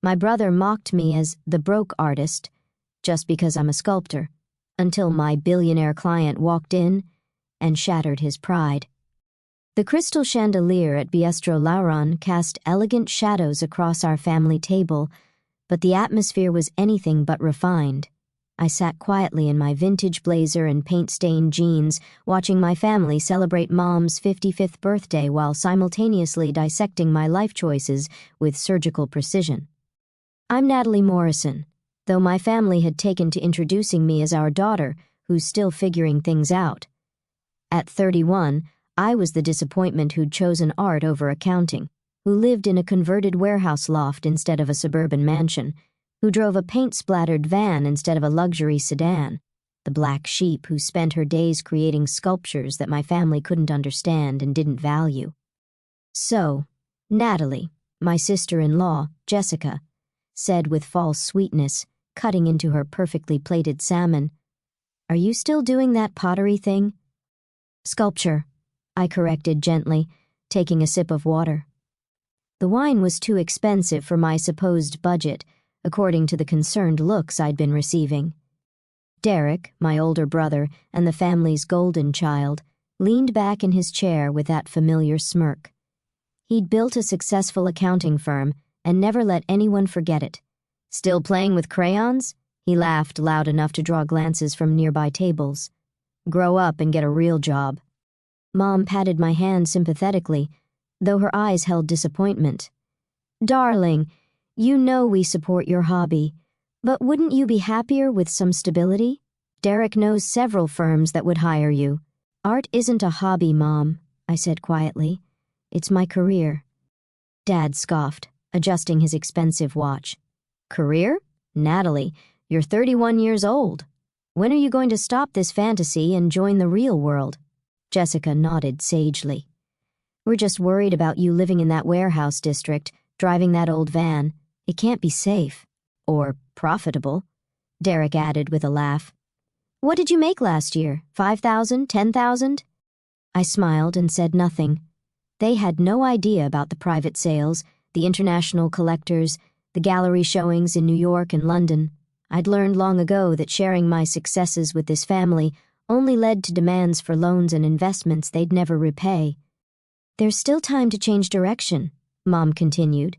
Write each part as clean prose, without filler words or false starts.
My brother mocked me as the broke artist, just because I'm a sculptor, until my billionaire client walked in and shattered his pride. The crystal chandelier at Biestro Lauron cast elegant shadows across our family table, but the atmosphere was anything but refined. I sat quietly in my vintage blazer and paint-stained jeans, watching my family celebrate Mom's 55th birthday while simultaneously dissecting my life choices with surgical precision. I'm Natalie Morrison, though my family had taken to introducing me as our daughter, who's still figuring things out. At 31, I was the disappointment who'd chosen art over accounting, who lived in a converted warehouse loft instead of a suburban mansion, who drove a paint-splattered van instead of a luxury sedan, the black sheep who spent her days creating sculptures that my family couldn't understand and didn't value. So, Natalie, my sister-in-law, Jessica, said with false sweetness, cutting into her perfectly plated salmon, "Are you still doing that pottery thing?" "Sculpture," I corrected gently, taking a sip of water. The wine was too expensive for my supposed budget, according to the concerned looks I'd been receiving. Derek, my older brother and the family's golden child, leaned back in his chair with that familiar smirk. He'd built a successful accounting firm and never let anyone forget it. "Still playing with crayons?" He laughed loud enough to draw glances from nearby tables. "Grow up and get a real job." Mom patted my hand sympathetically, though her eyes held disappointment. "Darling, you know we support your hobby, but wouldn't you be happier with some stability? Derek knows several firms that would hire you." "Art isn't a hobby, Mom," I said quietly. "It's my career." Dad scoffed, adjusting his expensive watch. "Career? Natalie, you're 31 years old. When are you going to stop this fantasy and join the real world?" Jessica nodded sagely. "We're just worried about you living in that warehouse district, driving that old van. It can't be safe. Or profitable," Derek added with a laugh. "What did you make last year? 5,000? 10,000? I smiled and said nothing. They had no idea about the private sales, the international collectors, the gallery showings in New York and London. I'd learned long ago that sharing my successes with this family only led to demands for loans and investments they'd never repay. "There's still time to change direction," Mom continued,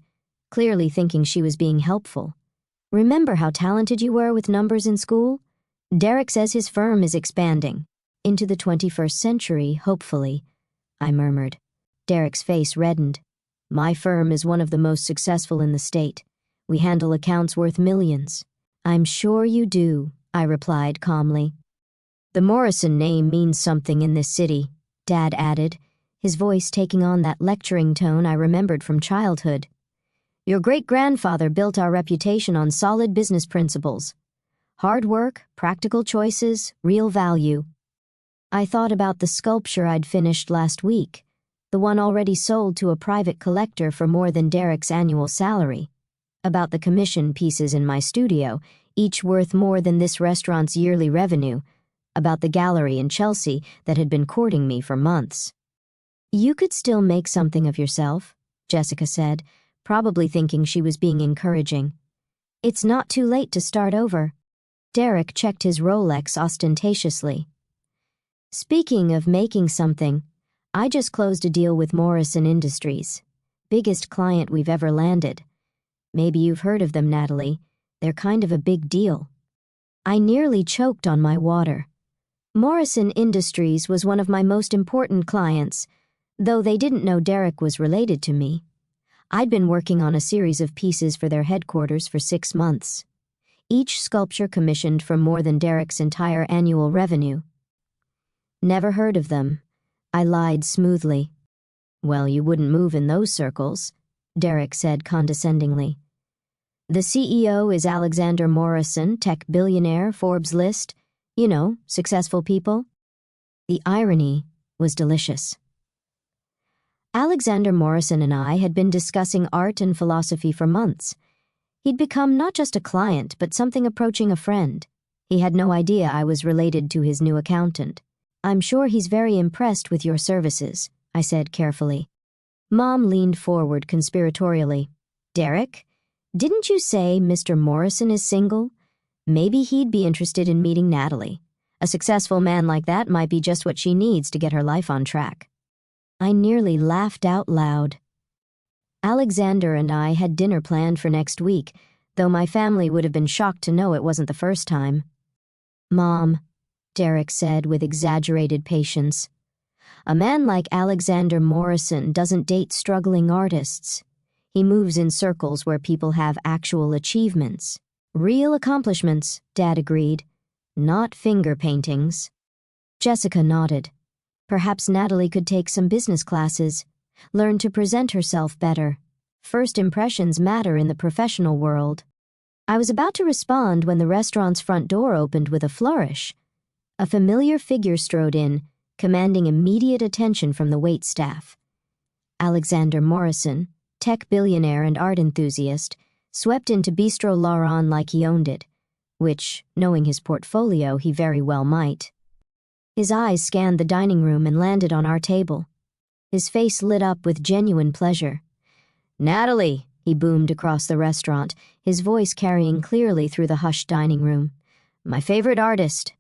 clearly thinking she was being helpful. "Remember how talented you were with numbers in school? Derek says his firm is expanding. Into the 21st century, hopefully," I murmured. Derek's face reddened. "My firm is one of the most successful in the state. We handle accounts worth millions." "I'm sure you do," I replied calmly. "The Morrison name means something in this city," Dad added, his voice taking on that lecturing tone I remembered from childhood. "Your great-grandfather built our reputation on solid business principles. Hard work, practical choices, real value." I thought about the sculpture I'd finished last week, the one already sold to a private collector for more than Derek's annual salary. About the commission pieces in my studio, each worth more than this restaurant's yearly revenue. About the gallery in Chelsea that had been courting me for months. "You could still make something of yourself," Jessica said, probably thinking she was being encouraging. "It's not too late to start over." Derek checked his Rolex ostentatiously. "Speaking of making something, I just closed a deal with Morrison Industries. Biggest client we've ever landed. Maybe you've heard of them, Natalie. They're kind of a big deal." I nearly choked on my water. Morrison Industries was one of my most important clients, though they didn't know Derek was related to me. I'd been working on a series of pieces for their headquarters for 6 months. Each sculpture commissioned for more than Derek's entire annual revenue. "Never heard of them," I lied smoothly. "Well, you wouldn't move in those circles," Derek said condescendingly. "The CEO is Alexander Morrison, tech billionaire, Forbes list. You know, successful people." The irony was delicious. Alexander Morrison and I had been discussing art and philosophy for months. He'd become not just a client, but something approaching a friend. He had no idea I was related to his new accountant. "I'm sure he's very impressed with your services," I said carefully. Mom leaned forward conspiratorially. "Derek, Didn't you say Mr. Morrison is single? Maybe he'd be interested in meeting Natalie. A successful man like that might be just what she needs to get her life on track. I nearly laughed out loud. Alexander and I had dinner planned for next week, though my family would have been shocked to know it wasn't the first time. "Mom," Derek said with exaggerated patience, "a man like Alexander Morrison doesn't date struggling artists. He moves in circles where people have actual achievements. Real accomplishments," Dad agreed. "Not finger paintings." Jessica nodded. Perhaps Natalie could take some business classes, learn to present herself better. First impressions matter in the professional world. I was about to respond when the restaurant's front door opened with a flourish. A familiar figure strode in, commanding immediate attention from the waitstaff. Alexander Morrison, tech billionaire and art enthusiast, swept into Bistro Laron like he owned it, which, knowing his portfolio, he very well might. His eyes scanned the dining room and landed on our table. His face lit up with genuine pleasure. "Natalie," he boomed across the restaurant, his voice carrying clearly through the hushed dining room. "My favorite artist."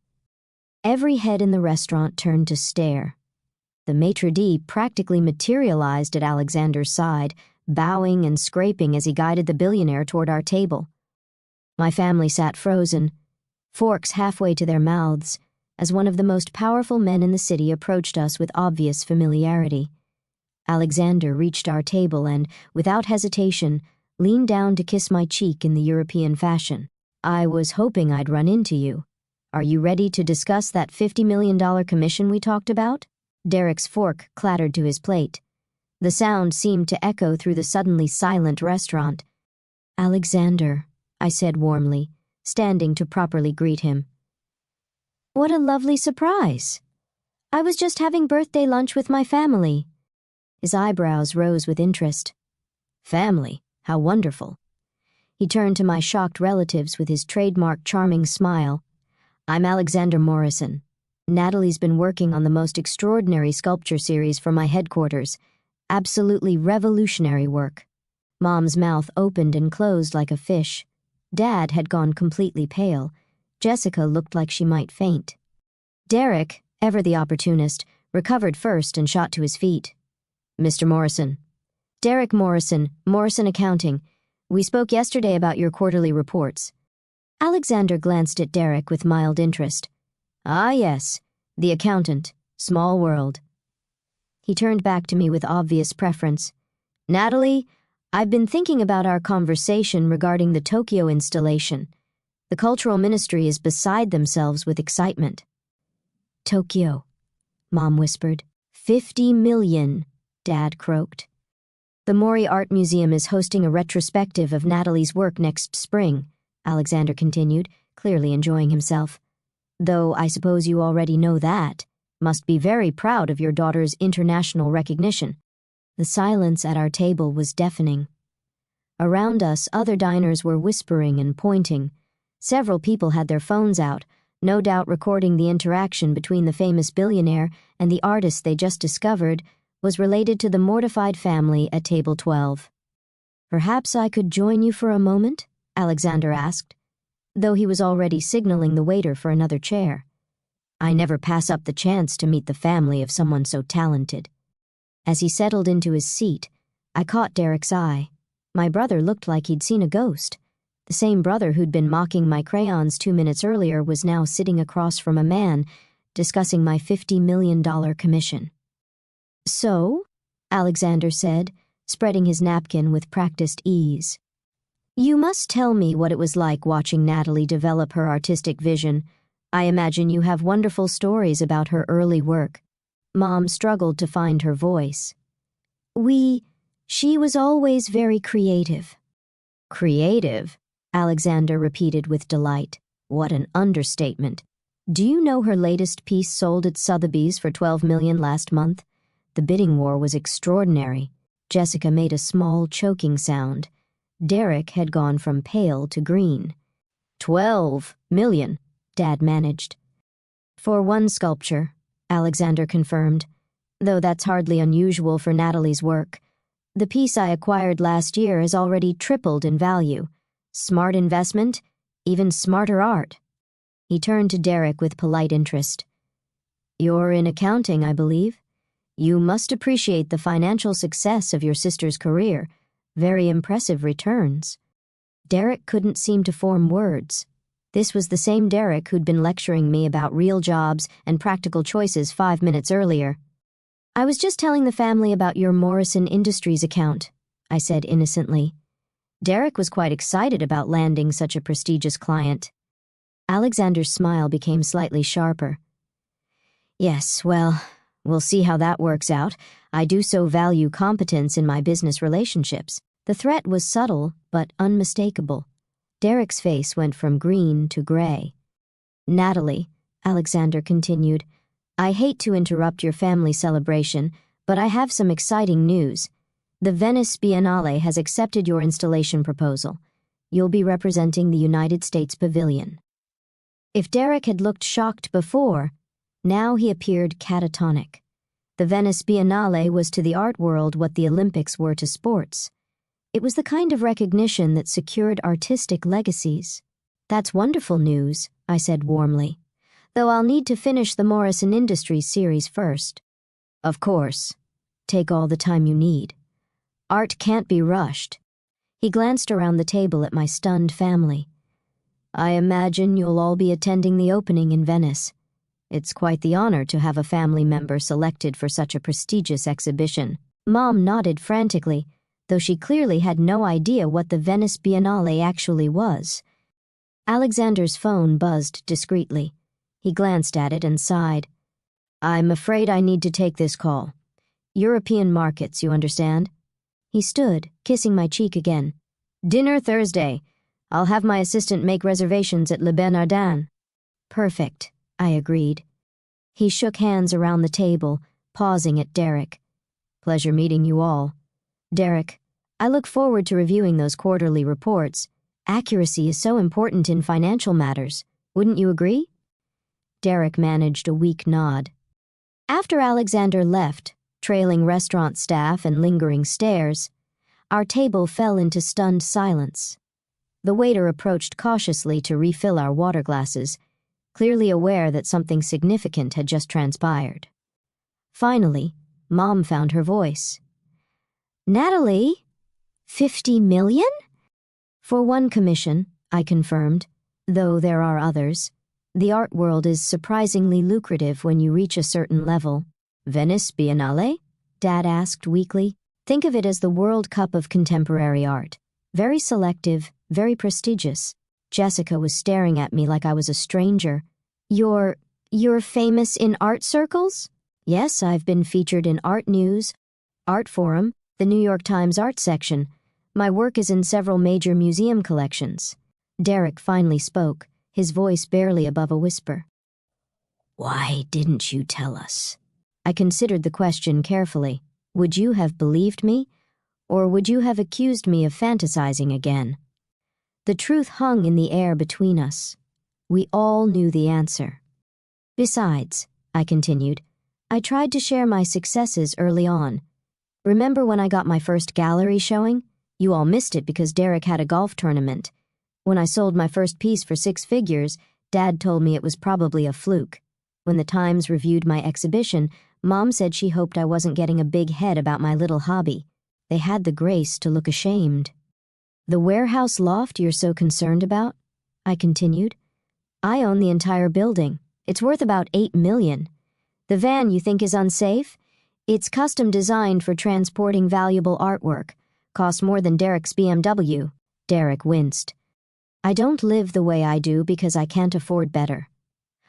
Every head in the restaurant turned to stare. The maitre d' practically materialized at Alexander's side, bowing and scraping as he guided the billionaire toward our table. My family sat frozen, forks halfway to their mouths, as one of the most powerful men in the city approached us with obvious familiarity. Alexander reached our table and, without hesitation, leaned down to kiss my cheek in the European fashion. "I was hoping I'd run into you. Are you ready to discuss that $50 million commission we talked about?" Derek's fork clattered to his plate. The sound seemed to echo through the suddenly silent restaurant. "Alexander," I said warmly, standing to properly greet him. "What a lovely surprise. I was just having birthday lunch with my family." His eyebrows rose with interest. "Family? How wonderful." He turned to my shocked relatives with his trademark charming smile. "I'm Alexander Morrison. Natalie's been working on the most extraordinary sculpture series for my headquarters. Absolutely revolutionary work." Mom's mouth opened and closed like a fish. Dad had gone completely pale. Jessica looked like she might faint. Derek, ever the opportunist, recovered first and shot to his feet. "Mr. Morrison." "Derek Morrison, Morrison Accounting. We spoke yesterday about your quarterly reports." Alexander glanced at Derek with mild interest. "Ah, yes, the accountant. Small world." He turned back to me with obvious preference. "Natalie, I've been thinking about our conversation regarding the Tokyo installation. The cultural ministry is beside themselves with excitement." "Tokyo," Mom whispered. "50 million, Dad croaked. "The Mori Art Museum is hosting a retrospective of Natalie's work next spring," Alexander continued, clearly enjoying himself. "Though I suppose you already know that. Must be very proud of your daughter's international recognition." The silence at our table was deafening. Around us, other diners were whispering and pointing. Several people had their phones out, no doubt recording the interaction between the famous billionaire and the artist they just discovered was related to the mortified family at table 12. "Perhaps I could join you for a moment?" Alexander asked, though he was already signaling the waiter for another chair. I never pass up the chance to meet the family of someone so talented. As he settled into his seat, I caught Derek's eye. My brother looked like he'd seen a ghost. The same brother who'd been mocking my crayons 2 minutes earlier was now sitting across from a man, discussing my $50 million commission. "So?" Alexander said, spreading his napkin with practiced ease. "You must tell me what it was like watching Natalie develop her artistic vision. I imagine you have wonderful stories about her early work." Mom struggled to find her voice. She was always very creative." "Creative?" Alexander repeated with delight. What an understatement. "Do you know her latest piece sold at Sotheby's for $12 million last month? The bidding war was extraordinary." Jessica made a small choking sound. Derek had gone from pale to green. $12 million, Dad managed. "For one sculpture," Alexander confirmed, "though that's hardly unusual for Natalie's work. The piece I acquired last year has already tripled in value. Smart investment, even smarter art. He turned to Derek with polite interest. You're in accounting, I believe. You must appreciate the financial success of your sister's career. Very impressive returns. Derek couldn't seem to form words. This was the same Derek who'd been lecturing me about real jobs and practical choices 5 minutes earlier. I was just telling the family about your Morrison Industries account, I said innocently. Derek was quite excited about landing such a prestigious client. Alexander's smile became slightly sharper. Yes, well, we'll see how that works out. I do so value competence in my business relationships. The threat was subtle, but unmistakable. Derek's face went from green to gray. Natalie, Alexander continued, I hate to interrupt your family celebration, but I have some exciting news. The Venice Biennale has accepted your installation proposal. You'll be representing the United States Pavilion. If Derek had looked shocked before, now he appeared catatonic. The Venice Biennale was to the art world what the Olympics were to sports. It was the kind of recognition that secured artistic legacies. That's wonderful news, I said warmly, though I'll need to finish the Morrison Industries series first. Of course. Take all the time you need. Art can't be rushed. He glanced around the table at my stunned family. I imagine you'll all be attending the opening in Venice. It's quite the honor to have a family member selected for such a prestigious exhibition. Mom nodded frantically, though she clearly had no idea what the Venice Biennale actually was. Alexander's phone buzzed discreetly. He glanced at it and sighed. I'm afraid I need to take this call. European markets, you understand? He stood, kissing my cheek again. Dinner Thursday. I'll have my assistant make reservations at Le Bernardin. Perfect, I agreed. He shook hands around the table, pausing at Derek. Pleasure meeting you all. Derek, I look forward to reviewing those quarterly reports. Accuracy is so important in financial matters. Wouldn't you agree? Derek managed a weak nod. After Alexander left, trailing restaurant staff and lingering stares, our table fell into stunned silence. The waiter approached cautiously to refill our water glasses, clearly aware that something significant had just transpired. Finally, Mom found her voice. Natalie? 50 million? For one commission, I confirmed, though there are others. The art world is surprisingly lucrative when you reach a certain level. Venice Biennale? Dad asked weakly. Think of it as the World Cup of contemporary art. Very selective, very prestigious. Jessica was staring at me like I was a stranger. You're famous in art circles? Yes, I've been featured in Art News, Art Forum, the New York Times art section. My work is in several major museum collections. Derek finally spoke, his voice barely above a whisper. Why didn't you tell us? I considered the question carefully. Would you have believed me? Or would you have accused me of fantasizing again? The truth hung in the air between us. We all knew the answer. Besides, I continued, I tried to share my successes early on. Remember when I got my first gallery showing? You all missed it because Derek had a golf tournament. When I sold my first piece for 6 figures, Dad told me it was probably a fluke. When the Times reviewed my exhibition, Mom said she hoped I wasn't getting a big head about my little hobby. They had the grace to look ashamed. The warehouse loft you're so concerned about? I continued. I own the entire building. It's worth about $8 million. The van you think is unsafe? It's custom designed for transporting valuable artwork. Costs more than Derek's BMW. Derek winced. I don't live the way I do because I can't afford better.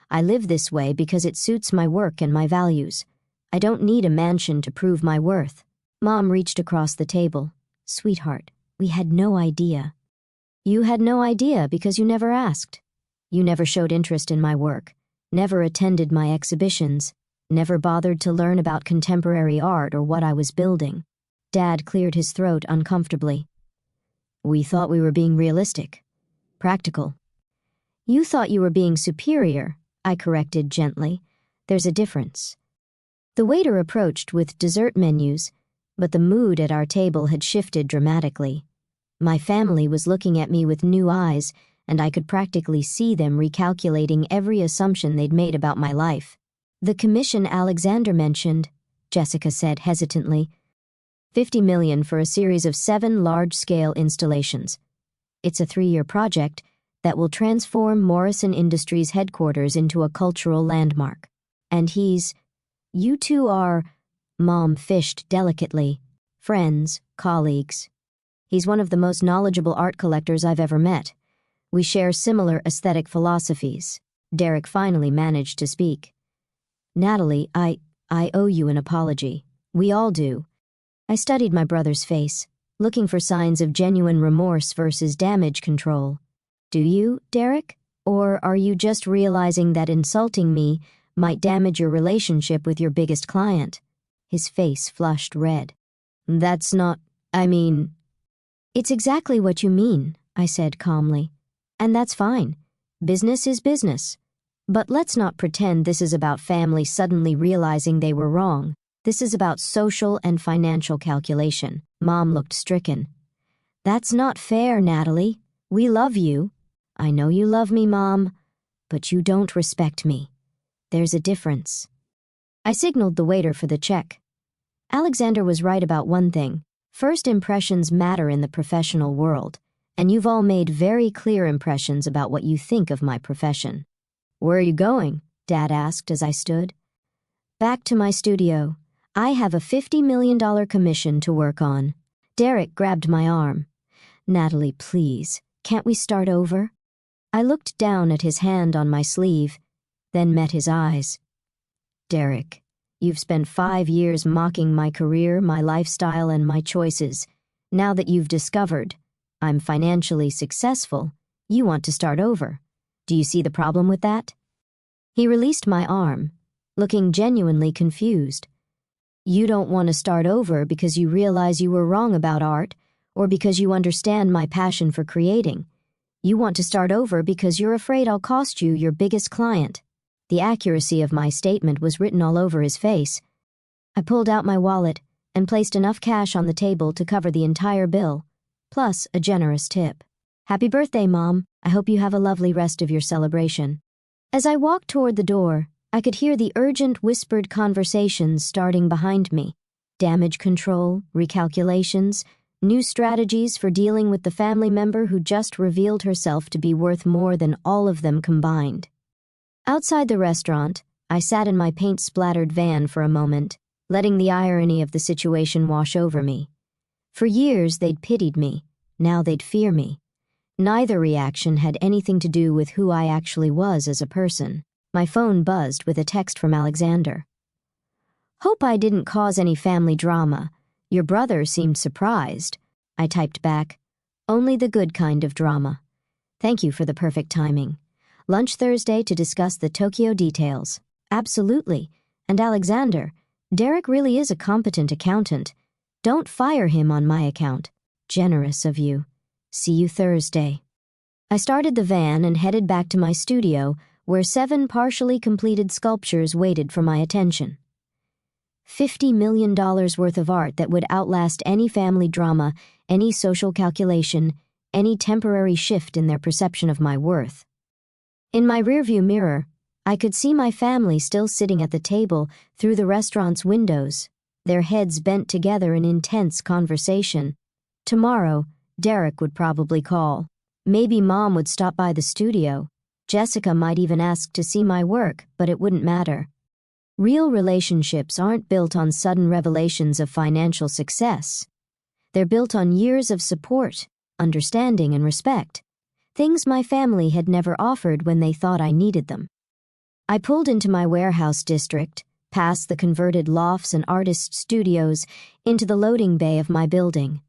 I live this way because it suits my work and my values. I don't need a mansion to prove my worth. Mom reached across the table. Sweetheart, we had no idea. You had no idea because you never asked. You never showed interest in my work, never attended my exhibitions, never bothered to learn about contemporary art or what I was building. Dad cleared his throat uncomfortably. We thought we were being realistic, practical. You thought you were being superior, I corrected gently. There's a difference. The waiter approached with dessert menus, But the mood at our table had shifted dramatically. My family was looking at me with new eyes, and I could practically see them recalculating every assumption they'd made about my life. "The commission Alexander mentioned," Jessica said hesitantly. $50 million for a series of 7 large-scale installations. It's a 3-year project that will transform Morrison Industries' headquarters into a cultural landmark. And you two are, Mom fished delicately, friends, colleagues. He's one of the most knowledgeable art collectors I've ever met. We share similar aesthetic philosophies. Derek finally managed to speak. "Natalie, I owe you an apology. We all do." I studied my brother's face, looking for signs of genuine remorse versus damage control. "Do you, Derek? Or are you just realizing that insulting me might damage your relationship with your biggest client?" His face flushed red. "That's not, It's exactly what you mean," I said calmly. "And that's fine. Business is business. But let's not pretend this is about family suddenly realizing they were wrong. This is about social and financial calculation." Mom looked stricken. "That's not fair, Natalie. We love you." "I know you love me, Mom, but you don't respect me. There's a difference." I signaled the waiter for the check. Alexander was right about one thing. First impressions matter in the professional world, and you've all made very clear impressions about what you think of my profession. "Where are you going?" Dad asked as I stood. "Back to my studio. I have a $50 million commission to work on." Derek grabbed my arm. "Natalie, please, can't we start over?" I looked down at his hand on my sleeve, then met his eyes. "Derek, you've spent 5 years mocking my career, my lifestyle, and my choices. Now that you've discovered I'm financially successful, you want to start over. Do you see the problem with that?" He released my arm, looking genuinely confused. "You don't want to start over because you realize you were wrong about art, or because you understand my passion for creating. You want to start over because you're afraid I'll cost you your biggest client." The accuracy of my statement was written all over his face. I pulled out my wallet and placed enough cash on the table to cover the entire bill, plus a generous tip. "Happy birthday, Mom. I hope you have a lovely rest of your celebration." As I walked toward the door, I could hear the urgent whispered conversations starting behind me. Damage control, recalculations, new strategies for dealing with the family member who just revealed herself to be worth more than all of them combined. Outside the restaurant, I sat in my paint-splattered van for a moment, letting the irony of the situation wash over me. For years they'd pitied me, now they'd fear me. Neither reaction had anything to do with who I actually was as a person. My phone buzzed with a text from Alexander. "Hope I didn't cause any family drama. Your brother seemed surprised." I typed back, "Only the good kind of drama. Thank you for the perfect timing. Lunch Thursday to discuss the Tokyo details." "Absolutely. And Alexander, Derek really is a competent accountant. Don't fire him on my account." "Generous of you. See you Thursday." I started the van and headed back to my studio, where 7 partially completed sculptures waited for my attention. $50 million worth of art that would outlast any family drama, any social calculation, any temporary shift in their perception of my worth. In my rearview mirror, I could see my family still sitting at the table through the restaurant's windows, their heads bent together in intense conversation. Tomorrow, Derek would probably call. Maybe Mom would stop by the studio. Jessica might even ask to see my work, but it wouldn't matter. Real relationships aren't built on sudden revelations of financial success. They're built on years of support, understanding, and respect. Things my family had never offered when they thought I needed them. I pulled into my warehouse district, past the converted lofts and artist studios, into the loading bay of my building.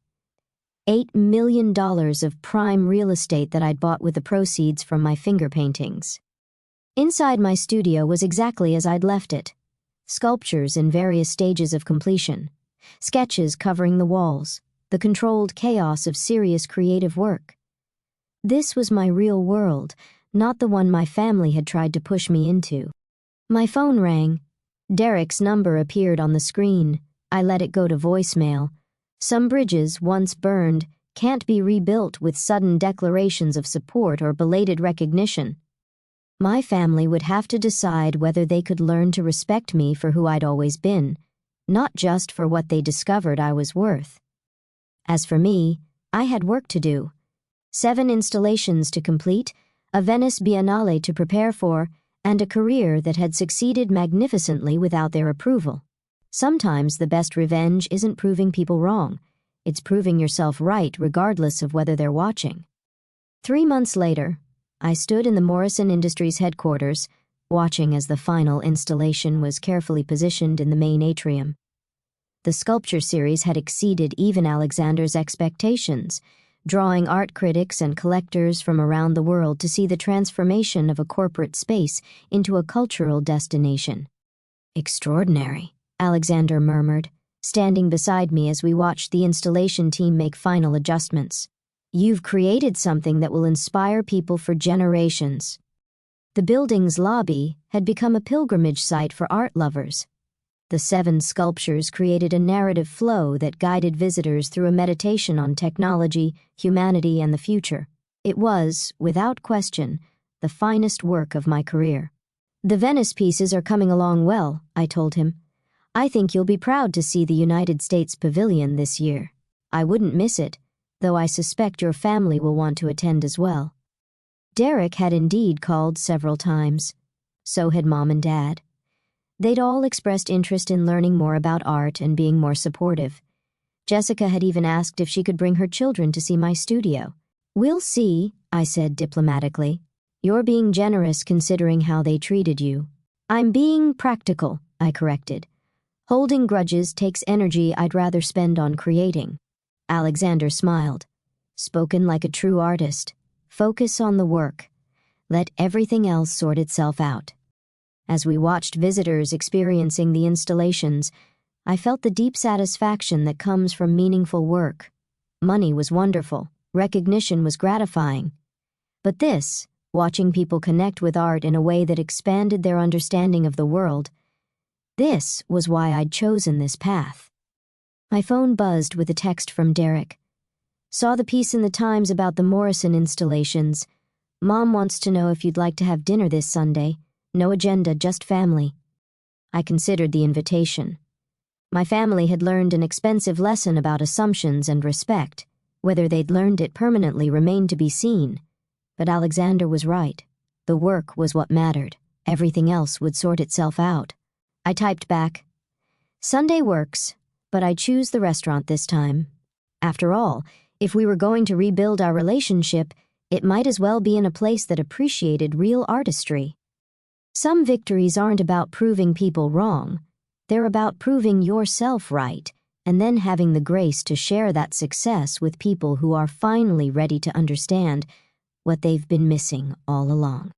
$8 million of prime real estate that I'd bought with the proceeds from my finger paintings. Inside my studio was exactly as I'd left it. Sculptures in various stages of completion, sketches covering the walls, the controlled chaos of serious creative work. This was my real world, not the one my family had tried to push me into. My phone rang. Derek's number appeared on the screen. I let it go to voicemail. Some bridges, once burned, can't be rebuilt with sudden declarations of support or belated recognition. My family would have to decide whether they could learn to respect me for who I'd always been, not just for what they discovered I was worth. As for me, I had work to do. 7 installations to complete, a Venice Biennale to prepare for, and a career that had succeeded magnificently without their approval. Sometimes the best revenge isn't proving people wrong. It's proving yourself right regardless of whether they're watching. 3 months later, I stood in the Morrison Industries headquarters, watching as the final installation was carefully positioned in the main atrium. The Sculpture series had exceeded even Alexander's expectations, drawing art critics and collectors from around the world to see the transformation of a corporate space into a cultural destination. "Extraordinary," Alexander murmured, standing beside me as we watched the installation team make final adjustments. "You've created something that will inspire people for generations." The building's lobby had become a pilgrimage site for art lovers. The 7 sculptures created a narrative flow that guided visitors through a meditation on technology, humanity, and the future. It was, without question, the finest work of my career. "The Venice pieces are coming along well," I told him. "I think you'll be proud to see the United States Pavilion this year. I wouldn't miss it, though I suspect your family will want to attend as well." Derek had indeed called several times. So had Mom and Dad. They'd all expressed interest in learning more about art and being more supportive. Jessica had even asked if she could bring her children to see my studio. "We'll see," I said diplomatically. "You're being generous considering how they treated you." "I'm being practical," I corrected. "Holding grudges takes energy I'd rather spend on creating." Alexander smiled. "Spoken like a true artist. Focus on the work. Let everything else sort itself out." As we watched visitors experiencing the installations, I felt the deep satisfaction that comes from meaningful work. Money was wonderful, recognition was gratifying. But this, watching people connect with art in a way that expanded their understanding of the world, this was why I'd chosen this path. My phone buzzed with a text from Derek. "Saw the piece in the Times about the Morrison installations. Mom wants to know if you'd like to have dinner this Sunday. No agenda, just family." I considered the invitation. My family had learned an expensive lesson about assumptions and respect. Whether they'd learned it permanently remained to be seen. But Alexander was right. The work was what mattered. Everything else would sort itself out. I typed back, "Sunday works, but I choose the restaurant this time. After all, if we were going to rebuild our relationship, it might as well be in a place that appreciated real artistry." Some victories aren't about proving people wrong. They're about proving yourself right, and then having the grace to share that success with people who are finally ready to understand what they've been missing all along.